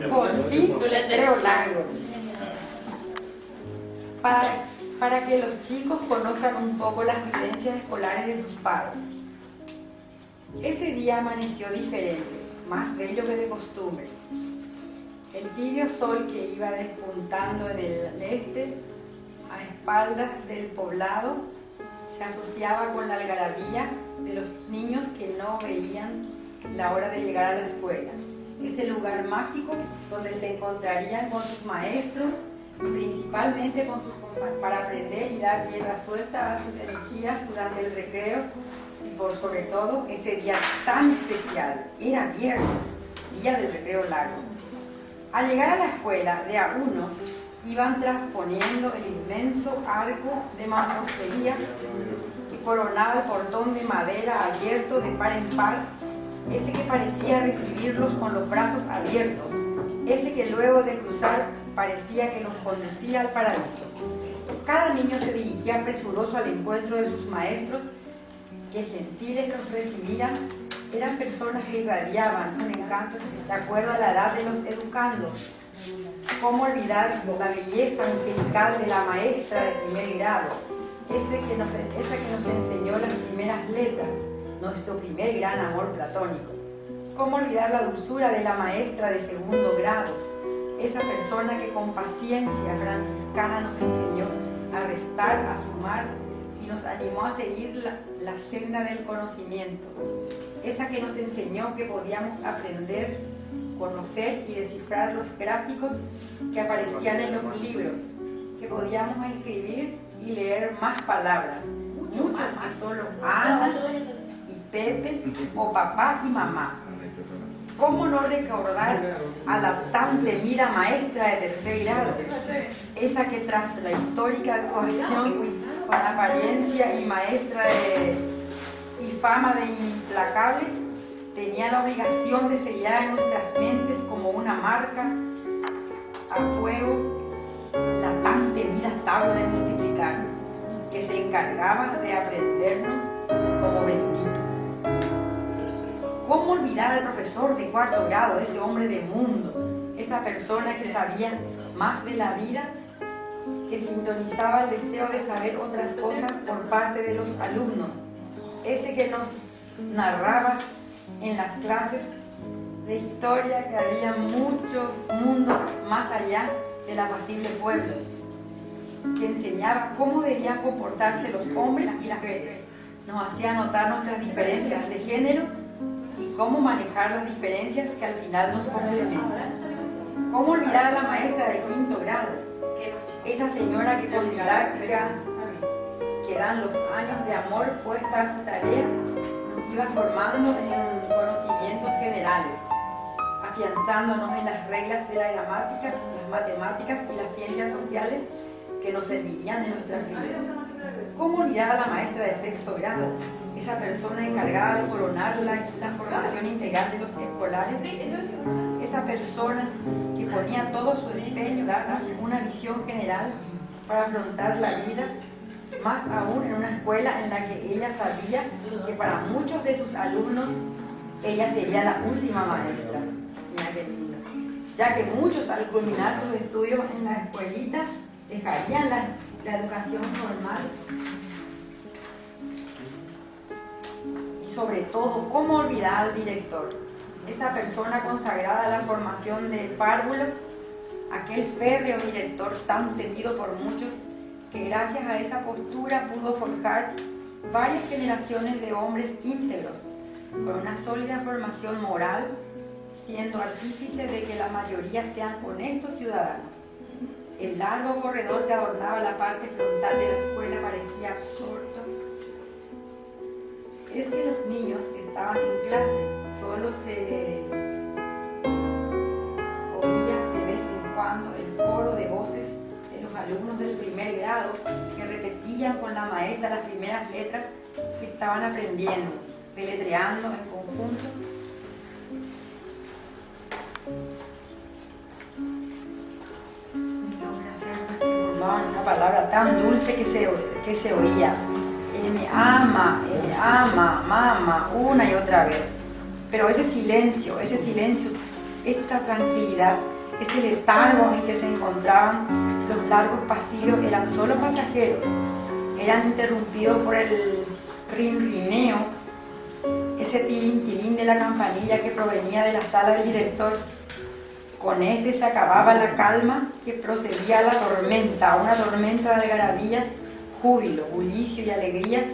Por fin, letrero largo. Para que los chicos conozcan un poco las vivencias escolares de sus padres. Ese día amaneció diferente, más bello que de costumbre. El tibio sol que iba despuntando en el este, a espaldas del poblado, se asociaba con la algarabía de los niños que no veían la hora de llegar a la escuela. Ese lugar mágico donde se encontrarían con sus maestros y principalmente con sus compañeros para aprender y dar rienda suelta a sus energías durante el recreo y por sobre todo ese día tan especial. Era viernes, día del recreo largo. Al llegar a la escuela, de a uno iban transponiendo el inmenso arco de mampostería que coronaba el portón de madera abierto de par en par, ese que parecía recibirlos con los brazos abiertos, ese que luego de cruzar parecía que los conducía al paraíso. Cada niño se dirigía presuroso al encuentro de sus maestros, que gentiles los recibían. Eran personas que irradiaban un encanto de acuerdo a la edad de los educandos. ¿Cómo olvidar la belleza angelical de la maestra de primer grado? Esa que nos enseñó las primeras letras, nuestro primer gran amor platónico. ¿Cómo olvidar la dulzura de la maestra de segundo grado? Esa persona que con paciencia franciscana nos enseñó a restar, a sumar y nos animó a seguir la senda del conocimiento. Esa que nos enseñó que podíamos aprender, conocer y descifrar los gráficos que aparecían en los libros, que podíamos escribir y leer más palabras, mucho más que solo Ana y Pepe o papá y mamá. ¿Cómo no recordar a la tan temida maestra de tercer grado? Esa que tras la histórica actuación con apariencia y maestra y fama de implacable, tenía la obligación de sellar en nuestras mentes como una marca a fuego la tan temida tabla de multiplicar, que se encargaba de aprendernos como bendito. ¿Cómo olvidar al profesor de cuarto grado, ese hombre de mundo, esa persona que sabía más de la vida, que sintonizaba el deseo de saber otras cosas por parte de los alumnos, ese que nos narraba en las clases de historia que había muchos mundos más allá del apacible pueblo, que enseñaba cómo debían comportarse los hombres y las mujeres, nos hacía notar nuestras diferencias de género y cómo manejar las diferencias que al final nos complementan. ¿Cómo olvidar a la maestra de quinto grado? Esa señora que con didáctica que dan los años de amor puesta a su tarea, nos iba formando en conocimientos generales, afianzándonos en las reglas de la gramática, las matemáticas y las ciencias sociales que nos servirían en nuestras vidas. ¿Cómo olvidar a la maestra de sexto grado? Esa persona encargada de coronar la formación integral de los escolares, esa persona que ponía todo su empeño en darnos una visión general para afrontar la vida, más aún en una escuela en la que ella sabía que para muchos de sus alumnos ella sería la última maestra. Mira qué lindo. Ya que muchos al culminar sus estudios en la escuelita dejarían la educación normal. Y sobre todo, ¿cómo olvidar al director? Esa persona consagrada a la formación de párvulos, aquel férreo director tan temido por muchos, que gracias a esa postura pudo forjar varias generaciones de hombres íntegros, con una sólida formación moral, siendo artífice de que la mayoría sean honestos ciudadanos. El largo corredor que adornaba la parte frontal de la escuela parecía absorto. Es que los niños que estaban en clase solo se oía de vez en cuando el coro de voces de los alumnos del primer grado que repetían con la maestra las primeras letras que estaban aprendiendo, deletreando en conjunto. Una palabra tan dulce que se oía. Me ama, mamá, una y otra vez. Pero ese silencio esta tranquilidad, ese letargo en que se encontraban los largos pasillos eran solo pasajeros, eran interrumpidos por el rinrineo, ese tirín de la campanilla que provenía de la sala del director. Con este se acababa la calma que procedía a la tormenta, una tormenta de algarabía, júbilo, bullicio y alegría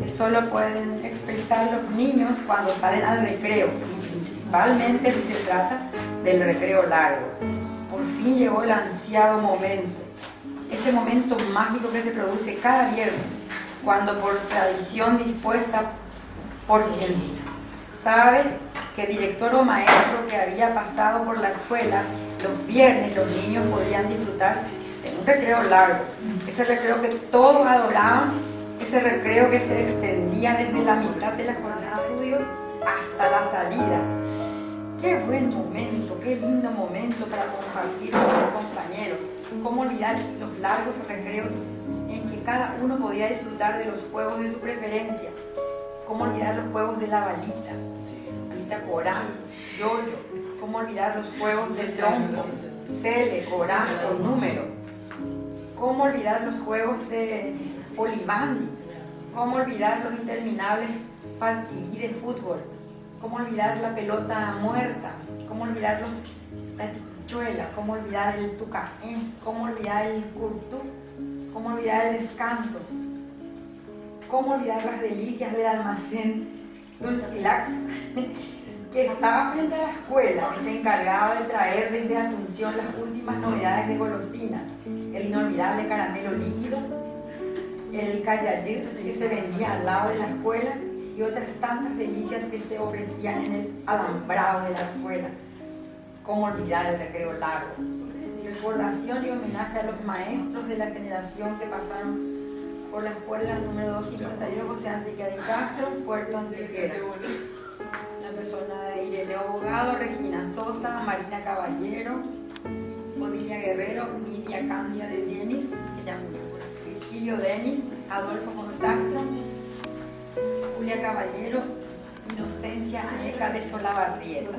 que solo pueden expresar los niños cuando salen al recreo, y principalmente si se trata del recreo largo. Por fin llegó el ansiado momento, ese momento mágico que se produce cada viernes, cuando por tradición dispuesta por quien sabe que director o maestro que había pasado por la escuela, los viernes los niños podían disfrutar de un recreo largo, ese recreo que todos adoraban, ese recreo que se extendía desde la mitad de la jornada de estudios hasta la salida. Qué buen momento, qué lindo momento para compartir con los compañeros. Cómo olvidar los largos recreos en que cada uno podía disfrutar de los juegos de su preferencia. Cómo olvidar los juegos de la balita corán, yoyo. Cómo olvidar los juegos de tronco, cele, corán o número. Cómo olvidar los juegos de polibandi. Cómo olvidar los interminables partidos de fútbol. Cómo olvidar la pelota muerta. Cómo olvidar la tichuela. Cómo olvidar el tucaén. Cómo olvidar el curtú. Cómo olvidar el descanso. Cómo olvidar las delicias del almacén Dulcilax, que estaba frente a la escuela y se encargaba de traer desde Asunción las últimas novedades de golosinas, el inolvidable caramelo líquido, el cayayit que se vendía al lado de la escuela y otras tantas delicias que se ofrecían en el alambrado de la escuela. ¿Cómo olvidar el recreo largo? Recordación y homenaje a los maestros de la generación que pasaron por la escuela número 252 José Antiquia de Castro, Puerto Antequera. La persona de Irene Abogado, Regina Sosa, Marina Caballero, Odilia Guerrero, Nidia Candia de Denis, ella murió, Virgilio Denis, Adolfo Gonzastro, Julia Caballero, Inocencia Aneca de Solabarrieta.